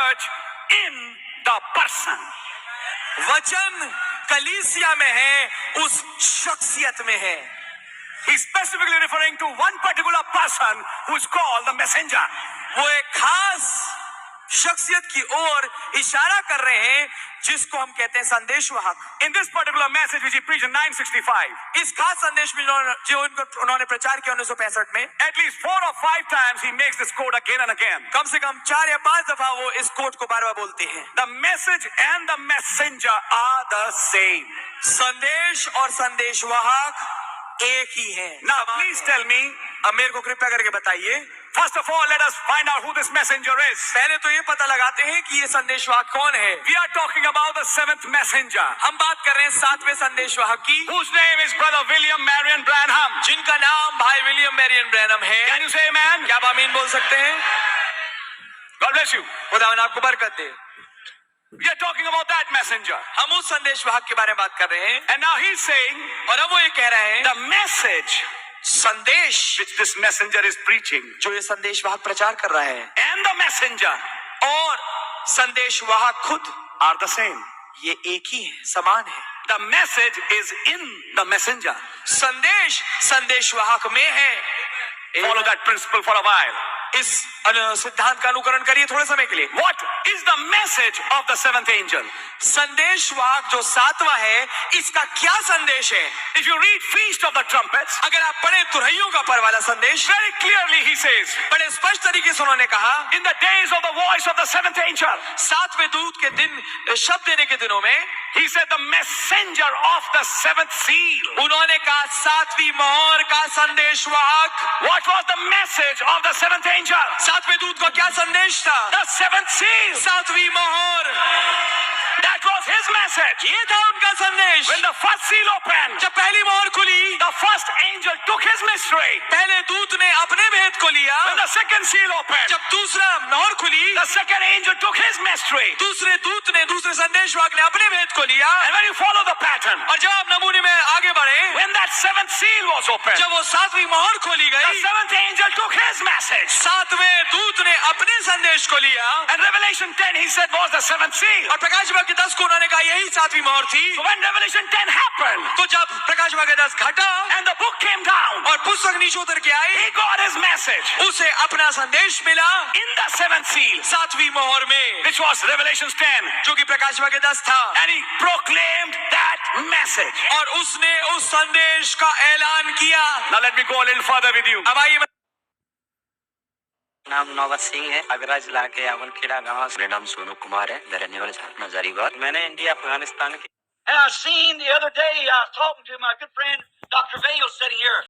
church in the person. वचन कलीसिया में है, उस शख्सियत में है. He's specifically referring to one particular person who's called the messenger. वो एक खास शख्सियत की ओर इशारा कर रहे हैं जिसको हम कहते हैं संदेशवाहक. In this particular message which he preached in 965, इस खास संदेश में जो उन्होंने प्रचार किया 1965 में, at least 4 or 5 times he makes this quote again and again. कम से कम 4 या 5 दफा वो इस कोट को बार बार बोलते हैं. The message and the messenger are the same. संदेश और संदेशवाहक एक ही है. Now please tell me, अब मेरे को कृपया करके बताइए, first of all, let us find out who this messenger is. पहले तो ये पता लगाते हैं कि ये संदेशवाहक कौन है. We are talking about the 7th messenger, हम बात कर रहे हैं 7वें संदेशवाहक की, whose name is Brother William Marion Branham. जिनका नाम भाई विलियम मैरियन ब्रैनम है. Can you say amen? क्या आप आमीन बोल सकते हैं? God bless you. खुदावन आपको बरकत दे. We are talking about that messenger. हम उस संदेशवाहक के बारे में बात कर रहे हैं. And now he's saying, और अब वो ये कह रहे हैं, the message संदेश which this messenger is preaching, जो ये संदेशवाहक प्रचार कर रहा है, and the messenger और संदेशवाहक खुद are the same. ये एक ही है, समान है. The message is in the messenger. संदेश संदेशवाहक में है. Follow that principle for a while. इस सिद्धांत का अनुकरण करिए थोड़े समय के लिए. What is the message of the 7th angel? संदेशवाहक जो 7वां है, इसका क्या संदेश है? If you read Feast of the Trumpets, अगर आप पढ़े तुरहियों का पर्व वाला संदेश, very clearly he says, बड़े स्पष्ट तरीके से उन्होंने कहा, in the days of the voice of the 7th angel, 7वें दूत के दिन, शब्द देने के दिनों में, he said the messenger of the 7th seal. उन्होंने कहा 7वीं मोहर का संदेशवाहक. What was the message of the 7th angel? 7वें दूत का क्या संदेश था? The 7th seal. 7वीं मोहर. That was his message. ये था उनका संदेश. When the first seal opened, जब पहली मोहर खुली, the first angel took his mystery. पहले दूत ने अपने भेद को लिया. When the second seal opened, जब दूसरा मोहर खुली, the second angel took his mystery. दूसरे दूत ने, दूसरे संदेशवाहक ने अपने भेद को लिया. And when you follow the pattern, और जब आप नमूने में आगे बढ़े, when that 7th seal was opened, जब वो 7वीं मोहर खोली the गई, 7th angel took his message. 7वें दूत ने अपने संदेश को लिया. And Revelation 10, he said, was the 7th seal. और प्रकाश वाक्य 10 को उन्होंने कहा यही 7वीं मोहर थी. So when Revelation 10 happened, तो जब प्रकाश वाक्य 10 घटा and the book came down, और पुस्तक नीचे उतर के आई, he got his message उसे अपना संदेश मिला in the 7th seal, 7वीं मोहर में, which was Revelation 10. जो कि प्रकाश वाक्य 10 था. And he proclaimed that message. और उसने उस संदेश का ऐलान किया. Now let me go a little further with you. अब आइए, नाम नौबत सिंह है. आगरा जिला के अवलखेड़ा गांव से. मेरा नाम सोनू कुमार है. मैं रहने वाले झारखंड हजारीबाग. मैंने इंडिया अफगानिस्तान की And I seen the other day, I was talking to my good friend Dr. Vale sitting here.